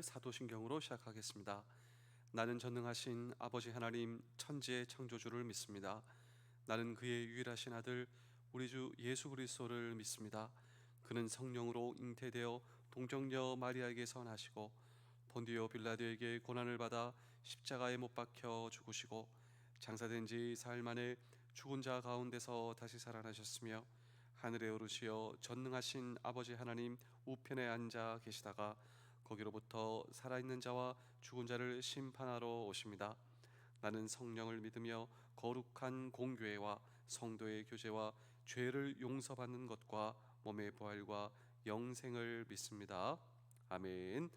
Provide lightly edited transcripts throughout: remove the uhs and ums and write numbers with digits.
사도신경으로 시작하겠습니다. 나는 전능하신 아버지 하나님 천지의 창조주를 믿습니다. 나는 그의 유일하신 아들 우리 주 예수 그리스도를 믿습니다. 그는 성령으로 잉태되어 동정녀 마리아에게서 나시고 본디오 빌라도에게 고난을 받아 십자가에 못 박혀 죽으시고 장사된 지 사흘 만에 죽은 자 가운데서 다시 살아나셨으며 하늘에 오르시어 전능하신 아버지 하나님 우편에 앉아 계시다가 거기로부터 살아있는 자와 죽은 자를 심판하러 오십니다. 나는 성령을 믿으며 거룩한 공교회와 성도의 교제와 죄를 용서받는 것과 몸의 부활과 영생을 믿습니다. 아멘.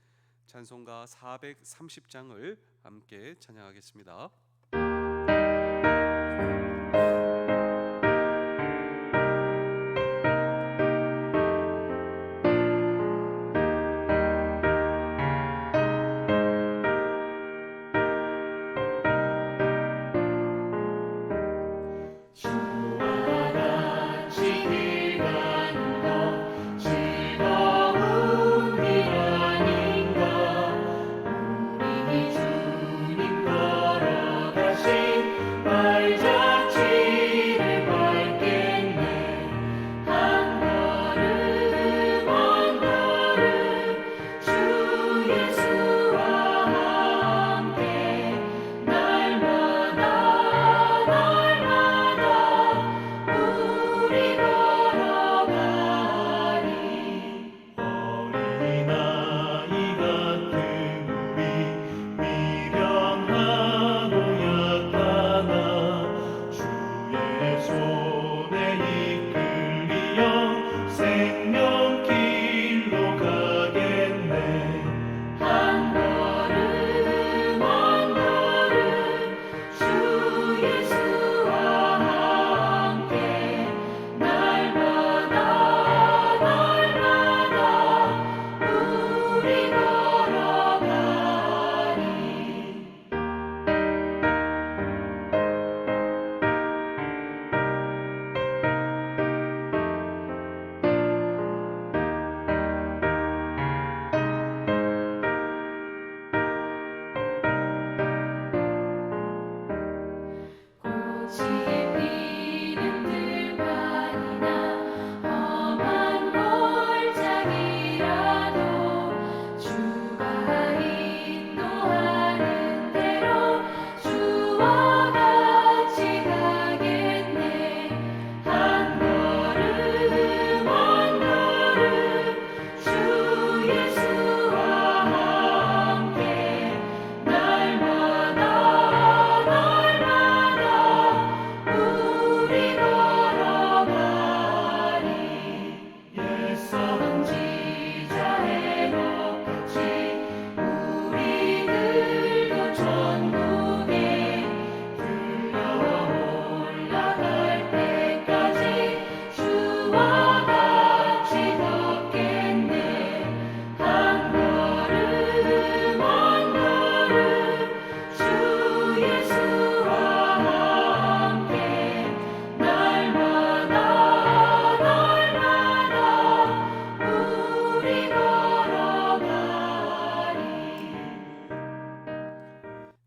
찬송가 430장을 함께 찬양하겠습니다.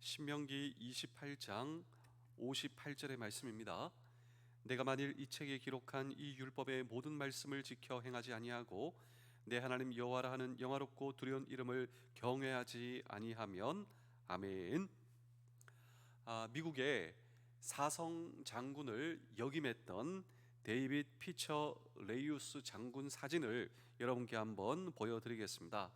신명기 28장 58절의 말씀입니다. 내가 만일 이 책에 기록한 이 율법의 모든 말씀을 지켜 행하지 아니하고 내 하나님 여호와라 하는 영화롭고 두려운 이름을 경외하지 아니하면 아멘. 미국의 사성 장군을 역임했던 데이빗 피처 레이우스 장군 사진을 여러분께 한번 보여드리겠습니다.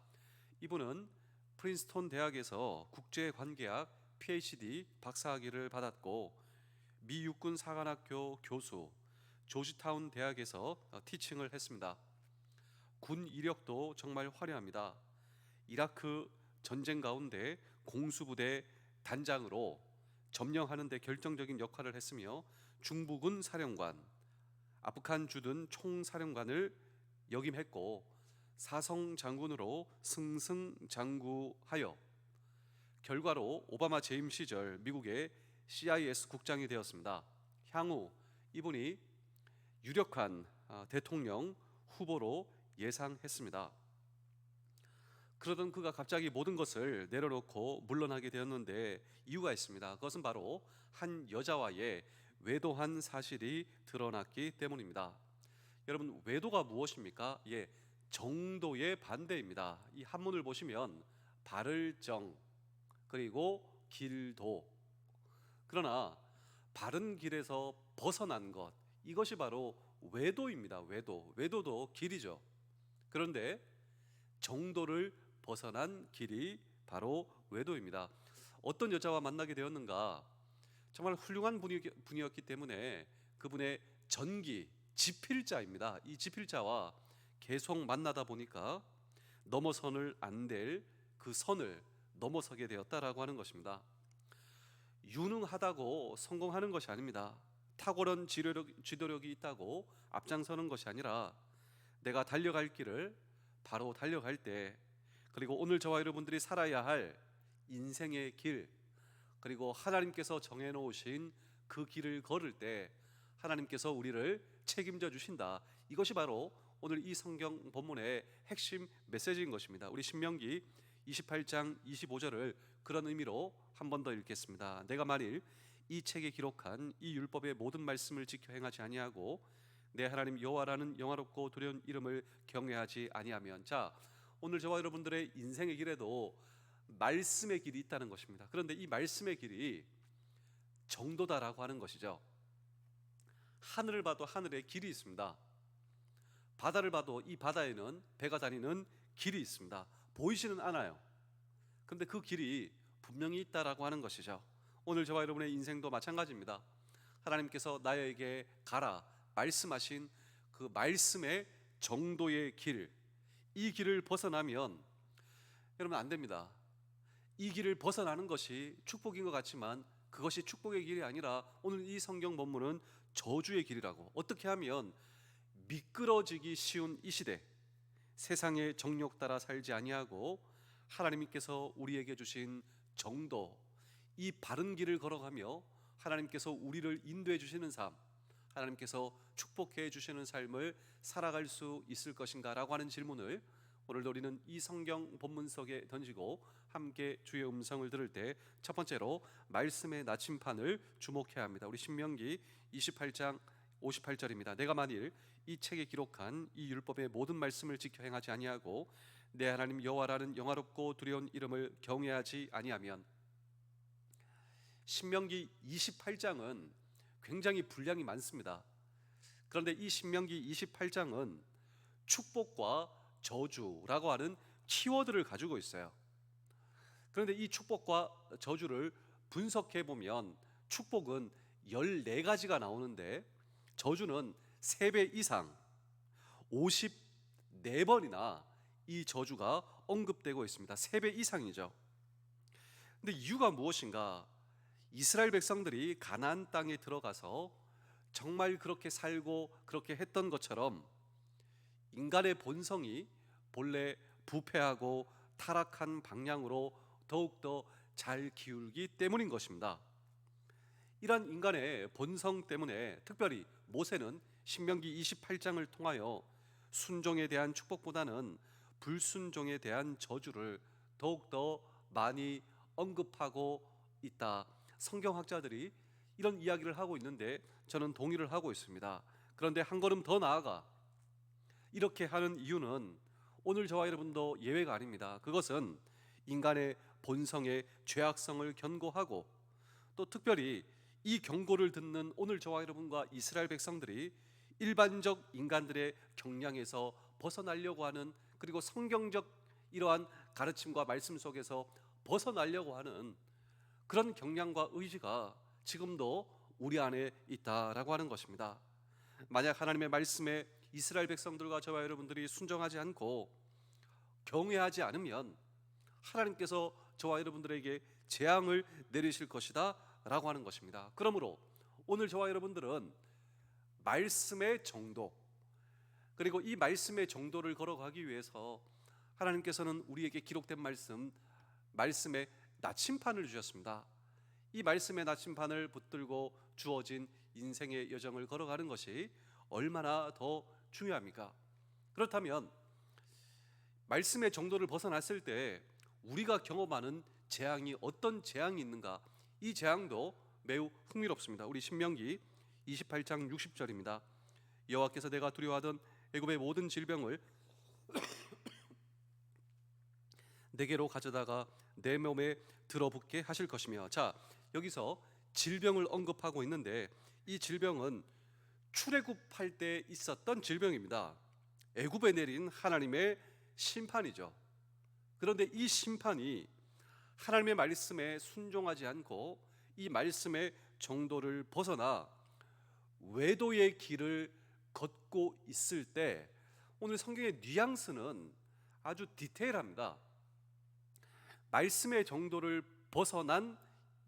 이분은 프린스턴 대학에서 국제관계학 PhD 박사학위를 받았고 미 육군 사관학교 교수, 조지타운 대학에서 티칭을 했습니다. 군 이력도 정말 화려합니다. 이라크 전쟁 가운데 공수부대 단장으로 점령하는 데 결정적인 역할을 했으며 중부군 사령관, 아프간 주둔 총사령관을 역임했고 사성 장군으로 승승장구하여 결과로 오바마 재임 시절 미국의 CIS 국장이 되었습니다. 향후 이분이 유력한 대통령 후보로 예상했습니다. 그러던 그가 갑자기 모든 것을 내려놓고 물러나게 되었는데 이유가 있습니다. 그것은 바로 한 여자와의 외도한 사실이 드러났기 때문입니다. 여러분, 외도가 무엇입니까? 예, 정도의 반대입니다. 이 한문을 보시면 바를 정, 그리고 길도. 그러나 바른 길에서 벗어난 것, 이것이 바로 외도입니다. 외도도 길이죠. 그런데 정도를 벗어난 길이 바로 외도입니다. 어떤 여자와 만나게 되었는가? 정말 훌륭한 분이었기 때문에 그분의 전기, 지필자입니다. 이 지필자와 계속 만나다 보니까 넘어선을 안 될 그 선을 넘어서게 되었다라고 하는 것입니다. 유능하다고 성공하는 것이 아닙니다. 탁월한 지도력이 있다고 앞장서는 것이 아니라 내가 달려갈 길을 바로 달려갈 때, 그리고 오늘 저와 여러분들이 살아야 할 인생의 길, 그리고 하나님께서 정해놓으신 그 길을 걸을 때 하나님께서 우리를 책임져 주신다. 이것이 바로 오늘 이 성경 본문의 핵심 메시지인 것입니다. 우리 신명기 28장 25절을 그런 의미로 한 번 더 읽겠습니다. 내가 만일 이 책에 기록한 이 율법의 모든 말씀을 지켜 행하지 아니하고 내 하나님 여호와라는 영화롭고 두려운 이름을 경외하지 아니하면. 자, 오늘 저와 여러분들의 인생의 길에도 말씀의 길이 있다는 것입니다. 그런데 이 말씀의 길이 정도다라고 하는 것이죠. 하늘을 봐도 하늘에 길이 있습니다. 바다를 봐도 이 바다에는 배가 다니는 길이 있습니다. 보이지는 않아요. 그런데 그 길이 분명히 있다라고 하는 것이죠. 오늘 저와 여러분의 인생도 마찬가지입니다. 하나님께서 나에게 가라 말씀하신 그 말씀의 정도의 길, 이 길을 벗어나면 여러분 안 됩니다. 이 길을 벗어나는 것이 축복인 것 같지만 그것이 축복의 길이 아니라 오늘 이 성경 본문은 저주의 길이라고. 어떻게 하면 미끄러지기 쉬운 이 시대, 세상의 정욕 따라 살지 아니하고 하나님께서 우리에게 주신 정도, 이 바른 길을 걸어가며 하나님께서 우리를 인도해 주시는 삶, 하나님께서 축복해 주시는 삶을 살아갈 수 있을 것인가 라고 하는 질문을 오늘도 우리는 이 성경 본문 속에 던지고 함께 주의 음성을 들을 때 첫 번째로 말씀의 나침판을 주목해야 합니다. 우리 신명기 28장 58절입니다. 내가 만일 이 책에 기록한 이 율법의 모든 말씀을 지켜 행하지 아니하고 내 하나님 여호와라는 영화롭고 두려운 이름을 경외하지 아니하면. 신명기 28장은 굉장히 분량이 많습니다. 그런데 이 신명기 28장은 축복과 저주라고 하는 키워드를 가지고 있어요. 그런데 이 축복과 저주를 분석해 보면 축복은 14가지가 나오는데 저주는 3배 이상 54번이나 이 저주가 언급되고 있습니다. 3배 이상이죠. 근데 이유가 무엇인가? 이스라엘 백성들이 가나안 땅에 들어가서 정말 그렇게 살고 그렇게 했던 것처럼 인간의 본성이 본래 부패하고 타락한 방향으로 더욱더 잘 기울기 때문인 것입니다. 이러한 인간의 본성 때문에 특별히 모세는 신명기 28장을 통하여 순종에 대한 축복보다는 불순종에 대한 저주를 더욱더 많이 언급하고 있다. 성경학자들이 이런 이야기를 하고 있는데 저는 동의를 하고 있습니다. 그런데 한 걸음 더 나아가 이렇게 하는 이유는 오늘 저와 여러분도 예외가 아닙니다. 그것은 인간의 본성의 죄악성을 견고하고 또 특별히 이 경고를 듣는 오늘 저와 여러분과 이스라엘 백성들이 일반적 인간들의 경향에서 벗어나려고 하는, 그리고 성경적 이러한 가르침과 말씀 속에서 벗어나려고 하는 그런 경향과 의지가 지금도 우리 안에 있다라고 하는 것입니다. 만약 하나님의 말씀에 이스라엘 백성들과 저와 여러분들이 순종하지 않고 경외하지 않으면 하나님께서 저와 여러분들에게 재앙을 내리실 것이다 라고 하는 것입니다. 그러므로 오늘 저와 여러분들은 말씀의 정도, 그리고 이 말씀의 정도를 걸어가기 위해서 하나님께서는 우리에게 기록된 말씀의 나침판을 주셨습니다. 이 말씀의 나침판을 붙들고 주어진 인생의 여정을 걸어가는 것이 얼마나 더 중요합니까? 그렇다면 말씀의 정도를 벗어났을 때 우리가 경험하는 재앙이 어떤 재앙이 있는가, 이 재앙도 매우 흥미롭습니다. 우리 신명기 28장 60절입니다. 여호와께서 내가 두려워하던 애굽의 모든 질병을 내게로 가져다가 내 몸에 들어붙게 하실 것이며. 자, 여기서 질병을 언급하고 있는데 이 질병은 출애굽할 때 있었던 질병입니다. 애굽에 내린 하나님의 심판이죠. 그런데 이 심판이 하나님의 말씀에 순종하지 않고 이 말씀의 정도를 벗어나 외도의 길을 걷고 있을 때, 오늘 성경의 뉘앙스는 아주 디테일합니다. 말씀의 정도를 벗어난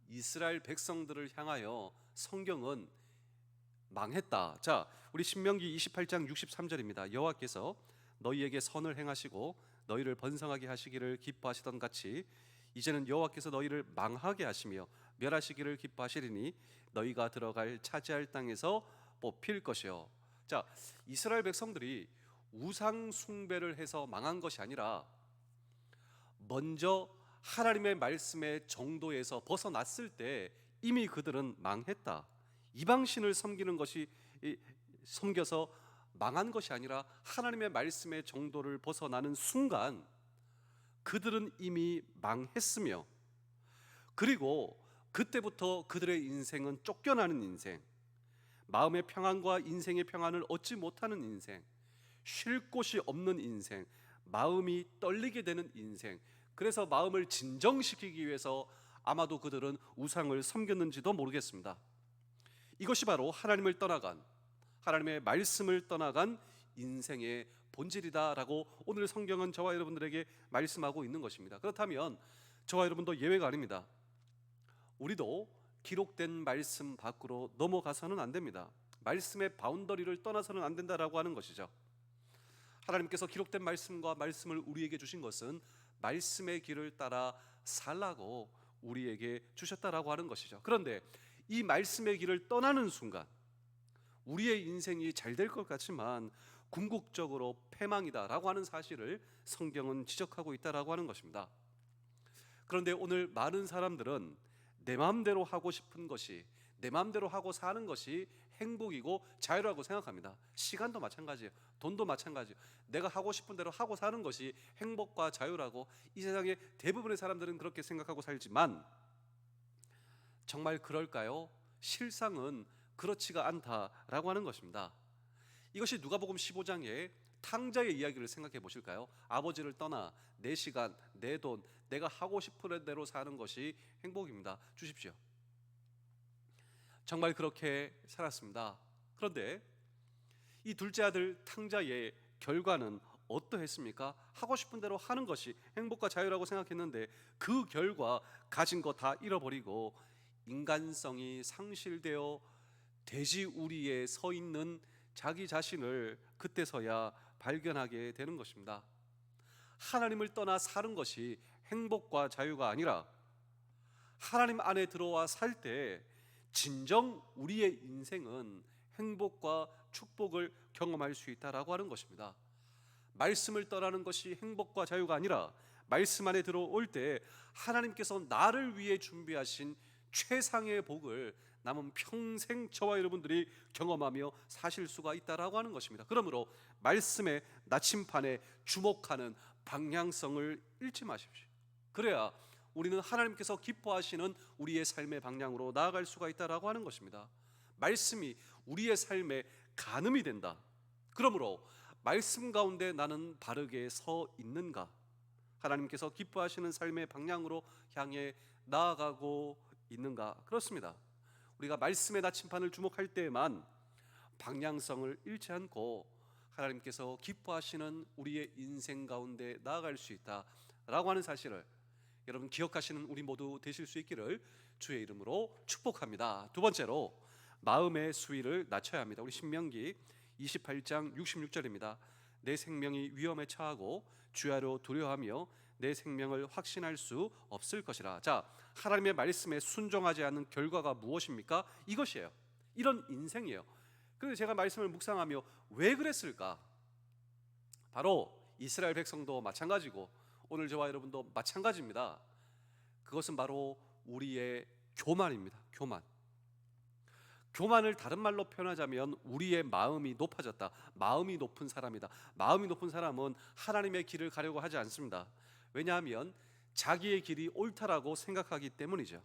이스라엘 백성들을 향하여 성경은 망했다. 자, 우리 신명기 28장 63절입니다. 여호와께서 너희에게 선을 행하시고 너희를 번성하게 하시기를 기뻐하시던 같이 이제는 여호와께서 너희를 망하게 하시며 멸하시기를 기뻐하시리니 너희가 들어갈 차지할 땅에서 뽑힐 것이요. 자, 이스라엘 백성들이 우상 숭배를 해서 망한 것이 아니라 먼저 하나님의 말씀의 정도에서 벗어났을 때 이미 그들은 망했다. 이방신을 섬겨서 망한 것이 아니라 하나님의 말씀의 정도를 벗어나는 순간 그들은 이미 망했으며, 그리고 그때부터 그들의 인생은 쫓겨나는 인생, 마음의 평안과 인생의 평안을 얻지 못하는 인생, 쉴 곳이 없는 인생, 마음이 떨리게 되는 인생, 그래서 마음을 진정시키기 위해서 아마도 그들은 우상을 섬겼는지도 모르겠습니다. 이것이 바로 하나님을 떠나간, 하나님의 말씀을 떠나간 인생의 본질이다라고 오늘 성경은 저와 여러분들에게 말씀하고 있는 것입니다. 그렇다면 저와 여러분도 예외가 아닙니다. 우리도 기록된 말씀 밖으로 넘어가서는 안 됩니다. 말씀의 바운더리를 떠나서는 안 된다라고 하는 것이죠. 하나님께서 기록된 말씀과 말씀을 우리에게 주신 것은 말씀의 길을 따라 살라고 우리에게 주셨다라고 하는 것이죠. 그런데 이 말씀의 길을 떠나는 순간 우리의 인생이 잘 될 것 같지만 궁극적으로 패망이다라고 하는 사실을 성경은 지적하고 있다라고 하는 것입니다. 그런데 오늘 많은 사람들은 내 마음대로 하고 싶은 것이, 내 마음대로 하고 사는 것이 행복이고 자유라고 생각합니다. 시간도 마찬가지예요. 돈도 마찬가지예요. 내가 하고 싶은 대로 하고 사는 것이 행복과 자유라고 이 세상의 대부분의 사람들은 그렇게 생각하고 살지만 정말 그럴까요? 실상은 그렇지가 않다라고 하는 것입니다. 이것이 누가복음 15장의 탕자의 이야기를 생각해 보실까요? 아버지를 떠나 내 시간, 내 돈, 내가 하고 싶은 대로 사는 것이 행복입니다. 주십시오. 정말 그렇게 살았습니다. 그런데 이 둘째 아들 탕자의 결과는 어떠했습니까? 하고 싶은 대로 하는 것이 행복과 자유라고 생각했는데 그 결과 가진 거 다 잃어버리고 인간성이 상실되어 돼지 우리에 서 있는 자기 자신을 그때서야 발견하게 되는 것입니다. 하나님을 떠나 사는 것이 행복과 자유가 아니라 하나님 안에 들어와 살 때 진정 우리의 인생은 행복과 축복을 경험할 수 있다라고 하는 것입니다. 말씀을 떠나는 것이 행복과 자유가 아니라 말씀 안에 들어올 때 하나님께서 나를 위해 준비하신 최상의 복을 남은 평생 저와 여러분들이 경험하며 사실 수가 있다라고 하는 것입니다. 그러므로 말씀의 나침판에 주목하는 방향성을 잃지 마십시오. 그래야 우리는 하나님께서 기뻐하시는 우리의 삶의 방향으로 나아갈 수가 있다라고 하는 것입니다. 말씀이 우리의 삶에 간음이 된다. 그러므로 말씀 가운데 나는 바르게 서 있는가? 하나님께서 기뻐하시는 삶의 방향으로 향해 나아가고 있는가? 그렇습니다. 우리가 말씀의 나침판을 주목할 때에만 방향성을 잃지 않고 하나님께서 기뻐하시는 우리의 인생 가운데 나아갈 수 있다라고 하는 사실을 여러분 기억하시는 우리 모두 되실 수 있기를 주의 이름으로 축복합니다. 두 번째로 마음의 수위를 낮춰야 합니다. 우리 신명기 28장 66절입니다. 내 생명이 위험에 처하고 주야로 두려워하며 내 생명을 확신할 수 없을 것이라. 자, 하나님의 말씀에 순종하지 않는 결과가 무엇입니까? 이것이에요. 이런 인생이에요. 그런데 제가 말씀을 묵상하며 왜 그랬을까? 바로 이스라엘 백성도 마찬가지고 오늘 저와 여러분도 마찬가지입니다. 그것은 바로 우리의 교만입니다. 교만을 다른 말로 표현하자면 우리의 마음이 높아졌다. 마음이 높은 사람이다. 마음이 높은 사람은 하나님의 길을 가려고 하지 않습니다. 왜냐하면 자기의 길이 옳다라고 생각하기 때문이죠.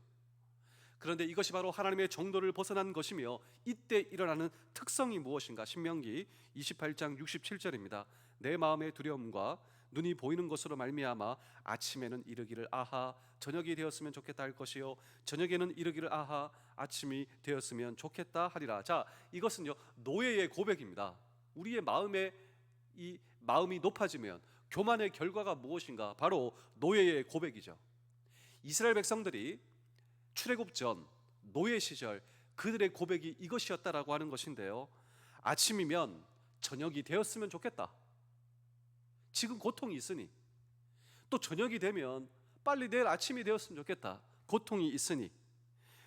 그런데 이것이 바로 하나님의 정도를 벗어난 것이며 이때 일어나는 특성이 무엇인가? 신명기 28장 67절입니다. 내 마음의 두려움과 눈이 보이는 것으로 말미암아 아침에는 이르기를 아하 저녁이 되었으면 좋겠다 할 것이요 저녁에는 이르기를 아하 아침이 되었으면 좋겠다 하리라. 자, 이것은요 노예의 고백입니다. 우리의 마음이 높아지면 교만의 결과가 무엇인가? 바로 노예의 고백이죠. 이스라엘 백성들이 출애굽 전 노예 시절 그들의 고백이 이것이었다라고 하는 것인데요, 아침이면 저녁이 되었으면 좋겠다. 지금 고통이 있으니 또 저녁이 되면 빨리 내일 아침이 되었으면 좋겠다. 고통이 있으니.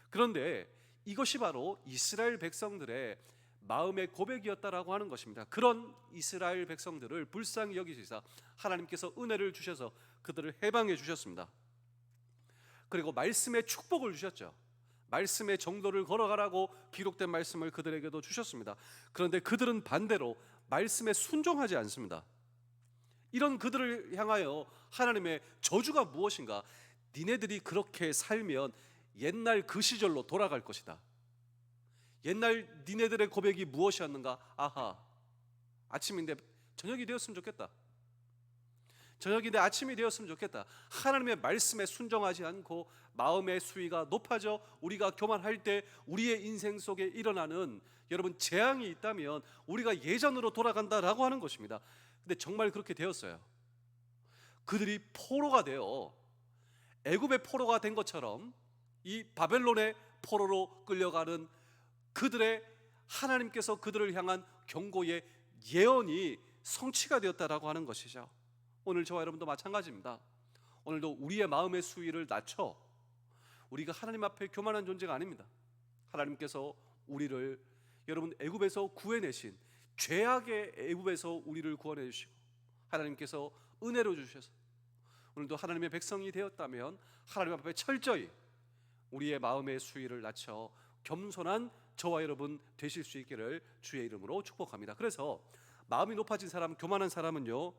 그런데 이것이 바로 이스라엘 백성들의 마음의 고백이었다라고 하는 것입니다. 그런 이스라엘 백성들을 불쌍히 여기시사 하나님께서 은혜를 주셔서 그들을 해방해 주셨습니다. 그리고 말씀의 축복을 주셨죠. 말씀의 정도를 걸어가라고 기록된 말씀을 그들에게도 주셨습니다. 그런데 그들은 반대로 말씀에 순종하지 않습니다. 이런 그들을 향하여 하나님의 저주가 무엇인가? 니네들이 그렇게 살면 옛날 그 시절로 돌아갈 것이다. 옛날 니네들의 고백이 무엇이었는가? 아하, 아침인데 저녁이 되었으면 좋겠다. 저녁인데 아침이 되었으면 좋겠다. 하나님의 말씀에 순종하지 않고 마음의 수위가 높아져 우리가 교만할 때 우리의 인생 속에 일어나는 여러분 재앙이 있다면 우리가 예전으로 돌아간다라고 하는 것입니다. 근데 정말 그렇게 되었어요. 그들이 포로가 되어 애굽의 포로가 된 것처럼 이 바벨론의 포로로 끌려가는 그들의 하나님께서 그들을 향한 경고의 예언이 성취가 되었다라고 하는 것이죠. 오늘 저와 여러분도 마찬가지입니다. 오늘도 우리의 마음의 수위를 낮춰 우리가 하나님 앞에 교만한 존재가 아닙니다. 하나님께서 우리를 여러분 애굽에서 구해내신 죄악의 애굽에서 우리를 구원해 주시고 하나님께서 은혜로 주셔서 오늘도 하나님의 백성이 되었다면 하나님 앞에 철저히 우리의 마음의 수위를 낮춰 겸손한 저와 여러분 되실 수 있기를 주의 이름으로 축복합니다. 그래서 마음이 높아진 사람, 교만한 사람은요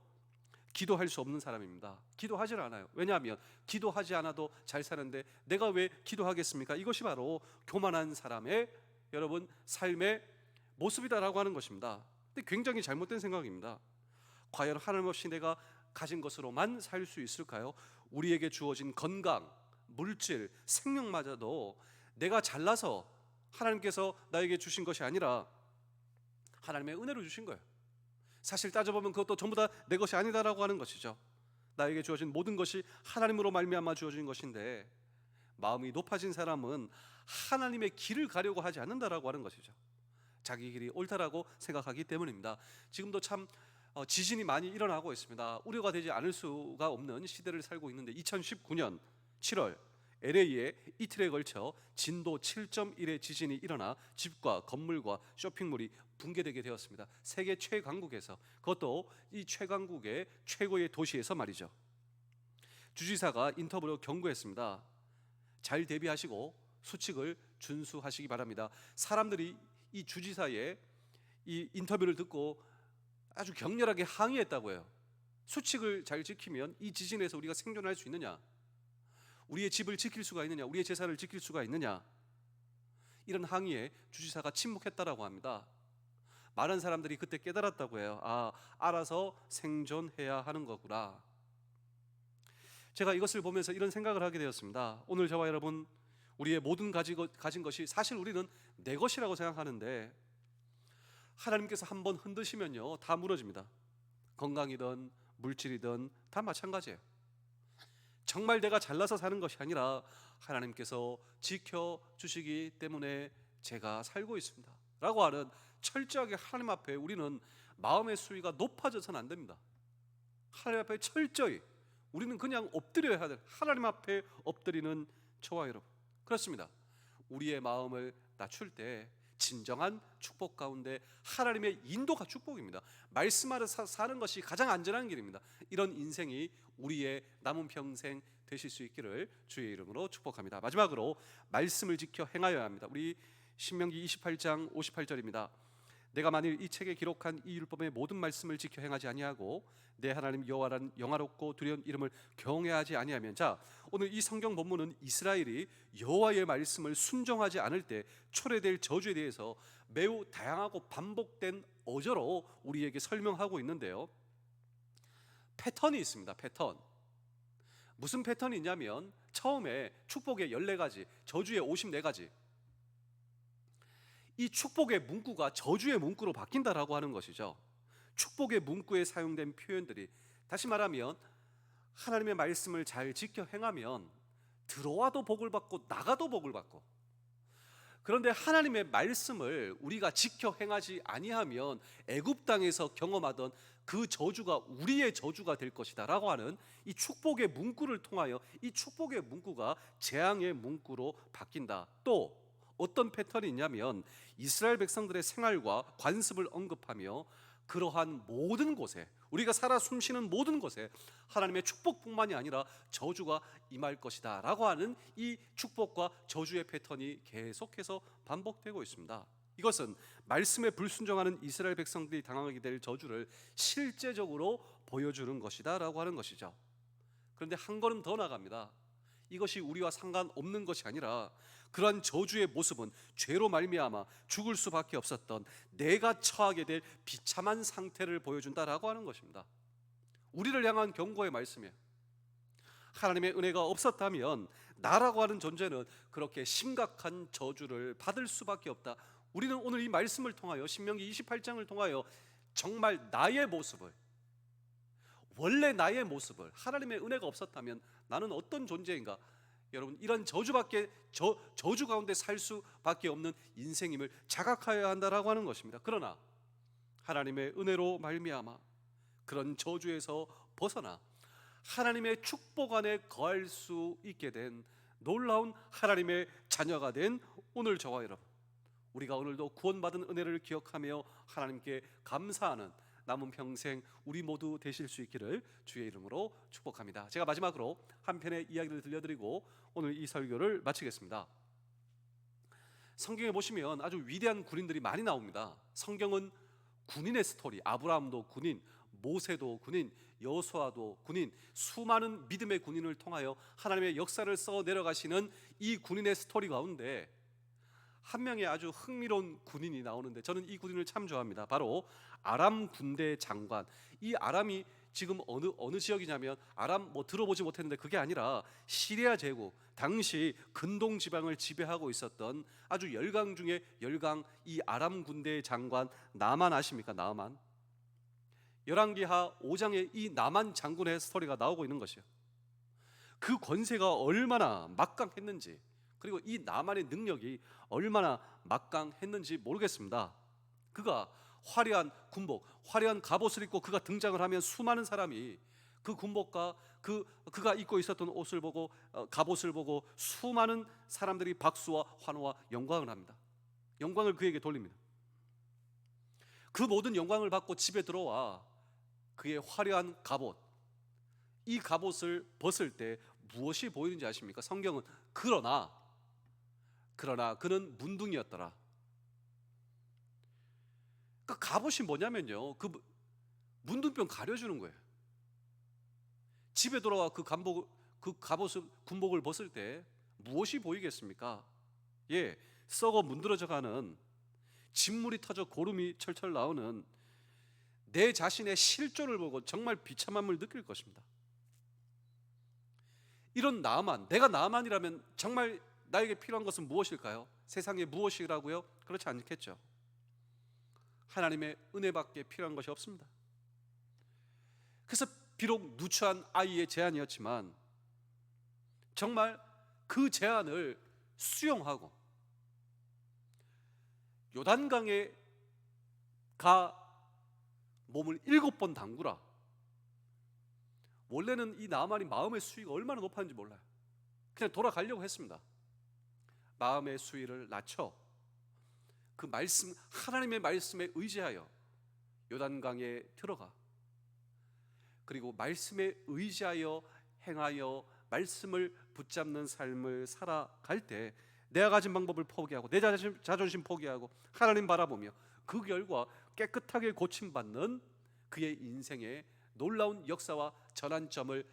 기도할 수 없는 사람입니다. 기도하질 않아요. 왜냐하면 기도하지 않아도 잘 사는데 내가 왜 기도하겠습니까? 이것이 바로 교만한 사람의 여러분 삶의 모습이다라고 하는 것입니다. 근데 굉장히 잘못된 생각입니다. 과연 하나님 없이 내가 가진 것으로만 살 수 있을까요? 우리에게 주어진 건강, 물질, 생명마저도 내가 잘나서 하나님께서 나에게 주신 것이 아니라 하나님의 은혜로 주신 거예요. 사실 따져보면 그것도 전부 다 내 것이 아니다라고 하는 것이죠. 나에게 주어진 모든 것이 하나님으로 말미암아 주어진 것인데 마음이 높아진 사람은 하나님의 길을 가려고 하지 않는다라고 하는 것이죠. 자기 길이 옳다라고 생각하기 때문입니다. 지금도 참 지진이 많이 일어나고 있습니다. 우려가 되지 않을 수가 없는 시대를 살고 있는데 2019년 7월 LA에 이틀에 걸쳐 진도 7.1의 지진이 일어나 집과 건물과 쇼핑몰이 붕괴되게 되었습니다. 세계 최강국에서, 그것도 이 최강국의 최고의 도시에서 말이죠. 주지사가 인터뷰로 경고했습니다. 잘 대비하시고 수칙을 준수하시기 바랍니다. 사람들이 이 주지사의 이 인터뷰를 듣고 아주 격렬하게 항의했다고 해요. 수칙을 잘 지키면 이 지진에서 우리가 생존할 수 있느냐? 우리의 집을 지킬 수가 있느냐? 우리의 재산을 지킬 수가 있느냐? 이런 항의에 주지사가 침묵했다라고 합니다. 많은 사람들이 그때 깨달았다고 해요. 아, 알아서 생존해야 하는 거구나. 제가 이것을 보면서 이런 생각을 하게 되었습니다. 오늘 저와 여러분 우리의 모든 가진 것이 사실 우리는 내 것이라고 생각하는데 하나님께서 한번 흔드시면요 다 무너집니다. 건강이든 물질이든 다 마찬가지예요. 정말 내가 잘나서 사는 것이 아니라 하나님께서 지켜주시기 때문에 제가 살고 있습니다 라고 하는 철저하게 하나님 앞에 우리는 마음의 수위가 높아져서는 안 됩니다. 하나님 앞에 철저히 우리는 그냥 엎드려야 될, 하나님 앞에 엎드리는 저와 여러분, 그렇습니다. 우리의 마음을 낮출 때 진정한 축복 가운데 하나님의 인도가 축복입니다. 말씀 아래 사는 것이 가장 안전한 길입니다. 이런 인생이 우리의 남은 평생 되실 수 있기를 주의 이름으로 축복합니다. 마지막으로 말씀을 지켜 행하여야 합니다. 우리 신명기 28장 58절입니다. 내가 만일 이 책에 기록한 이 율법의 모든 말씀을 지켜 행하지 아니하고 내 하나님 여호와라는 영화롭고 두려운 이름을 경외하지 아니하면, 자, 오늘 이 성경 본문은 이스라엘이 여호와의 말씀을 순종하지 않을 때 초래될 저주에 대해서 매우 다양하고 반복된 어조로 우리에게 설명하고 있는데요, 패턴이 있습니다. 패턴. 무슨 패턴이 있냐면 처음에 축복의 14가지, 저주의 54가지, 이 축복의 문구가 저주의 문구로 바뀐다라고 하는 것이죠. 축복의 문구에 사용된 표현들이, 다시 말하면 하나님의 말씀을 잘 지켜 행하면 들어와도 복을 받고 나가도 복을 받고, 그런데 하나님의 말씀을 우리가 지켜 행하지 아니하면 애굽 땅에서 경험하던 그 저주가 우리의 저주가 될 것이다 라고 하는 이 축복의 문구를 통하여 이 축복의 문구가 재앙의 문구로 바뀐다. 또 어떤 패턴이 있냐면 이스라엘 백성들의 생활과 관습을 언급하며 그러한 모든 곳에, 우리가 살아 숨쉬는 모든 곳에 하나님의 축복뿐만이 아니라 저주가 임할 것이다 라고 하는 이 축복과 저주의 패턴이 계속해서 반복되고 있습니다. 이것은 말씀에 불순종하는 이스라엘 백성들이 당하게 될 저주를 실제적으로 보여주는 것이다 라고 하는 것이죠. 그런데 한 걸음 더 나갑니다. 이것이 우리와 상관없는 것이 아니라 그러한 저주의 모습은 죄로 말미암아 죽을 수밖에 없었던 내가 처하게 될 비참한 상태를 보여준다라고 하는 것입니다. 우리를 향한 경고의 말씀이에요. 하나님의 은혜가 없었다면 나라고 하는 존재는 그렇게 심각한 저주를 받을 수밖에 없다. 우리는 오늘 이 말씀을 통하여, 신명기 28장을 통하여 정말 나의 모습을, 원래 나의 모습을, 하나님의 은혜가 없었다면 나는 어떤 존재인가, 여러분, 이런 저주 가운데 살 수밖에 없는 인생임을 자각하여야 한다라고 하는 것입니다. 그러나 하나님의 은혜로 말미암아 그런 저주에서 벗어나 하나님의 축복 안에 거할 수 있게 된 놀라운 하나님의 자녀가 된 오늘 저와 여러분, 우리가 오늘도 구원받은 은혜를 기억하며 하나님께 감사하는 남은 평생 우리 모두 되실 수 있기를 주의 이름으로 축복합니다. 제가 마지막으로 한 편의 이야기를 들려드리고 오늘 이 설교를 마치겠습니다. 성경에 보시면 아주 위대한 군인들이 많이 나옵니다. 성경은 군인의 스토리, 아브라함도 군인, 모세도 군인, 여호수아도 군인, 수많은 믿음의 군인을 통하여 하나님의 역사를 써 내려가시는 이 군인의 스토리 가운데 한 명의 아주 흥미로운 군인이 나오는데 저는 이 군인을 참 좋아합니다. 바로 아람 군대 장관. 이 아람이 지금 어느 지역이냐면, 아람 들어보지 못했는데 그게 아니라 시리아 제국, 당시 근동 지방을 지배하고 있었던 아주 열강 중에 열강, 이 아람 군대의 장관 나만 아십니까? 나만. 열왕기하 5장에 이 나만 장군의 스토리가 나오고 있는 것이에요. 그 권세가 얼마나 막강했는지, 그리고 이 나만의 능력이 얼마나 막강했는지 모르겠습니다. 그가 화려한 군복, 화려한 갑옷을 입고 그가 등장을 하면 수많은 사람이 그 군복과 그가 입고 있었던 옷을 보고, 갑옷을 보고 수많은 사람들이 박수와 환호와 영광을 합니다. 영광을 그에게 돌립니다. 그 모든 영광을 받고 집에 들어와 그의 화려한 갑옷, 이 갑옷을 벗을 때 무엇이 보이는지 아십니까? 성경은 그러나 그는 문둥이였더라. 그 갑옷이 뭐냐면요, 그 문둥병 가려주는 거예요. 집에 돌아와 그 갑옷을, 군복을 벗을 때 무엇이 보이겠습니까? 예, 썩어 문드러져가는, 진물이 터져 고름이 철철 나오는 내 자신의 실존을 보고 정말 비참함을 느낄 것입니다. 이런 나만, 내가 나만이라면 정말 나에게 필요한 것은 무엇일까요? 세상에 무엇이라고요? 그렇지 않겠죠. 하나님의 은혜밖에 필요한 것이 없습니다. 그래서 비록 누추한 아이의 제안이었지만 정말 그 제안을 수용하고 요단강에 가 몸을 7번 담그라. 원래는 이 나만이 마음의 수위가 얼마나 높았는지 몰라요. 그냥 돌아가려고 했습니다. 마음의 수위를 낮춰 그 말씀, 하나님의 말씀에 의지하여 요단강에 들어가, 그리고 말씀에 의지하여 행하여 말씀을 붙잡는 삶을 살아갈 때 내가 가진 방법을 포기하고 내 자존심 포기하고 하나님 바라보며 그 결과 깨끗하게 고침받는 그의 인생의 놀라운 역사와 전환점을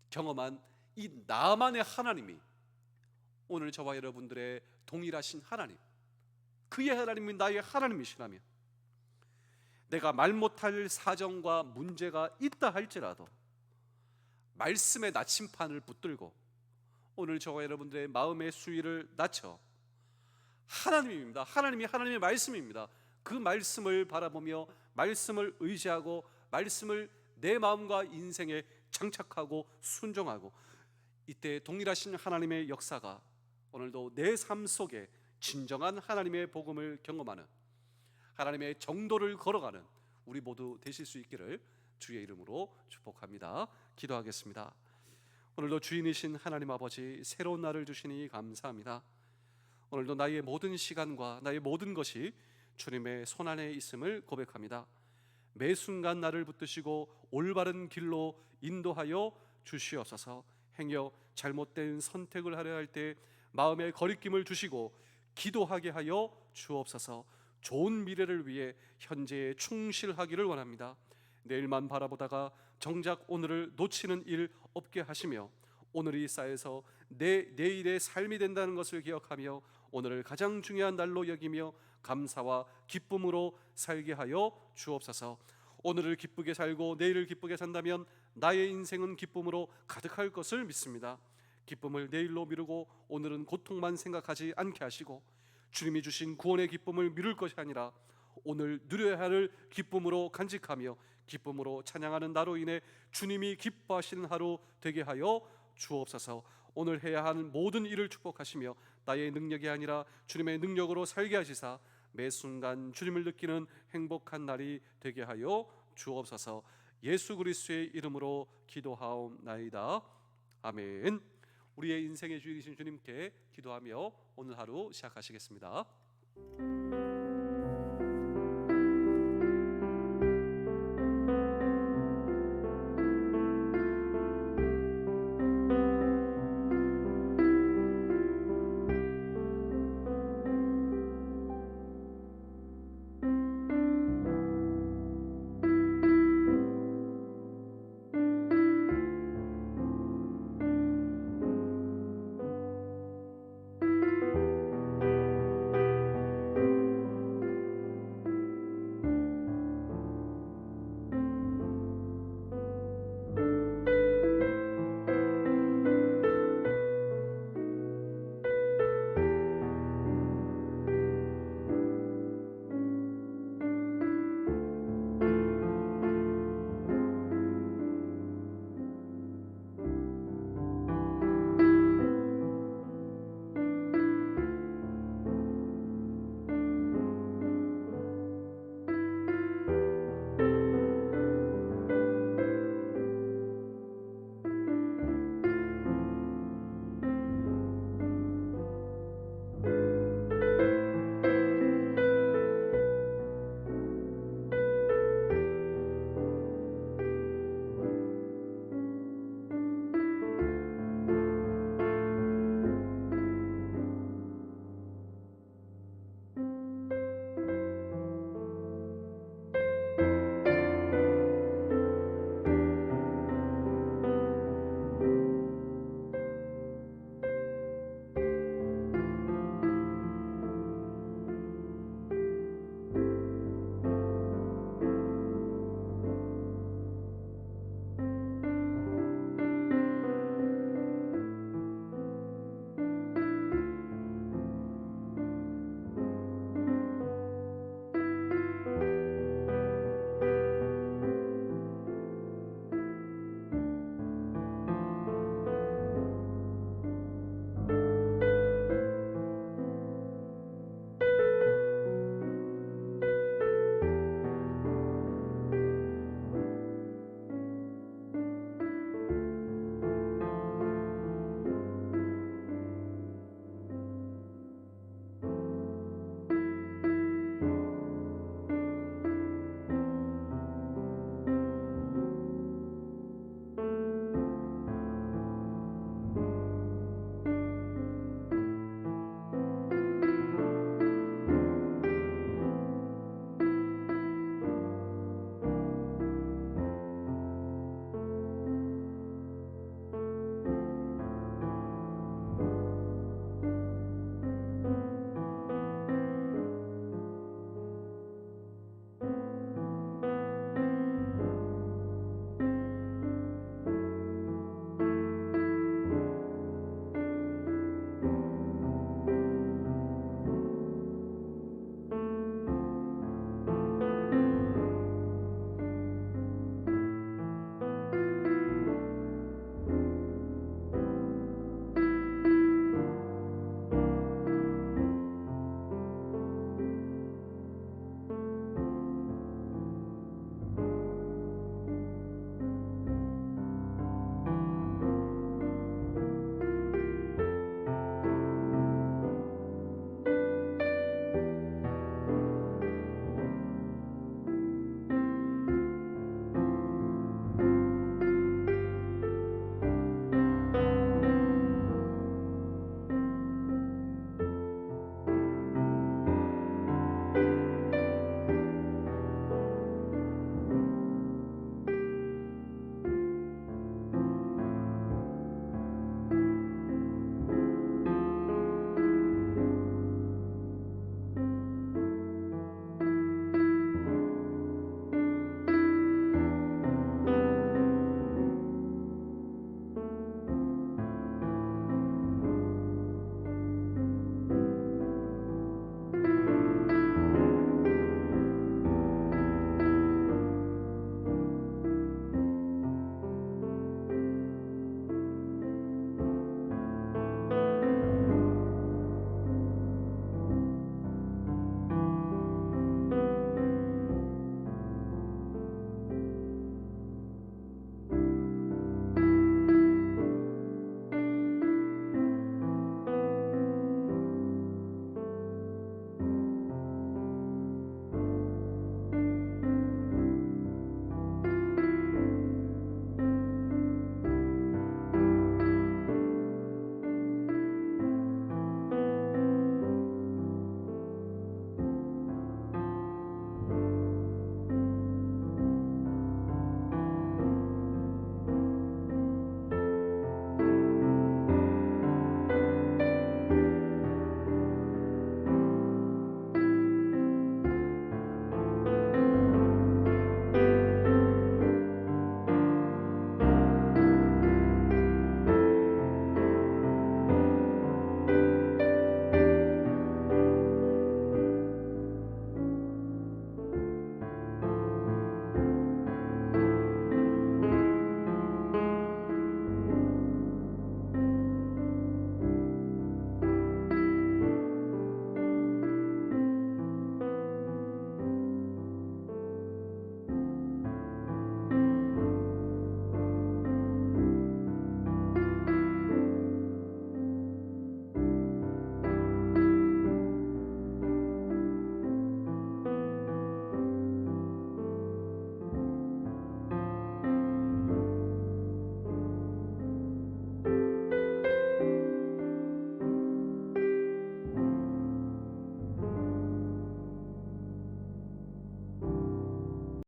경험한 이 나만의 하나님이 오늘 저와 여러분들의 동일하신 하나님, 그의 하나님이 나의 하나님이시라면 내가 말 못할 사정과 문제가 있다 할지라도 말씀의 나침판을 붙들고 오늘 저와 여러분들의 마음의 수위를 낮춰 하나님입니다. 하나님이 하나님의 말씀입니다. 그 말씀을 바라보며 말씀을 의지하고 말씀을 내 마음과 인생에 장착하고 순종하고, 이때 동일하신 하나님의 역사가 오늘도 내 삶 속에 진정한 하나님의 복음을 경험하는, 하나님의 정도를 걸어가는 우리 모두 되실 수 있기를 주의 이름으로 축복합니다. 기도하겠습니다. 오늘도 주인이신 하나님 아버지, 새로운 날을 주시니 감사합니다. 오늘도 나의 모든 시간과 나의 모든 것이 주님의 손안에 있음을 고백합니다. 매 순간 나를 붙드시고 올바른 길로 인도하여 주시옵소서. 행여 잘못된 선택을 하려 할 때 마음의 거리낌을 주시고 기도하게 하여 주옵소서. 좋은 미래를 위해 현재에 충실하기를 원합니다. 내일만 바라보다가 정작 오늘을 놓치는 일 없게 하시며 오늘이 쌓여서 내 내일의 삶이 된다는 것을 기억하며 오늘을 가장 중요한 날로 여기며 감사와 기쁨으로 살게 하여 주옵소서. 오늘을 기쁘게 살고 내일을 기쁘게 산다면 나의 인생은 기쁨으로 가득할 것을 믿습니다. 기쁨을 내일로 미루고 오늘은 고통만 생각하지 않게 하시고 주님이 주신 구원의 기쁨을 미룰 것이 아니라 오늘 누려야 할 기쁨으로 간직하며 기쁨으로 찬양하는 나로 인해 주님이 기뻐하시는 하루 되게 하여 주옵소서. 오늘 해야 하는 모든 일을 축복하시며 나의 능력이 아니라 주님의 능력으로 살게 하시사 매 순간 주님을 느끼는 행복한 날이 되게 하여 주옵소서. 예수 그리스도의 이름으로 기도하옵나이다. 아멘. 우리의 인생의 주인이신 주님께 기도하며 오늘 하루 시작하시겠습니다.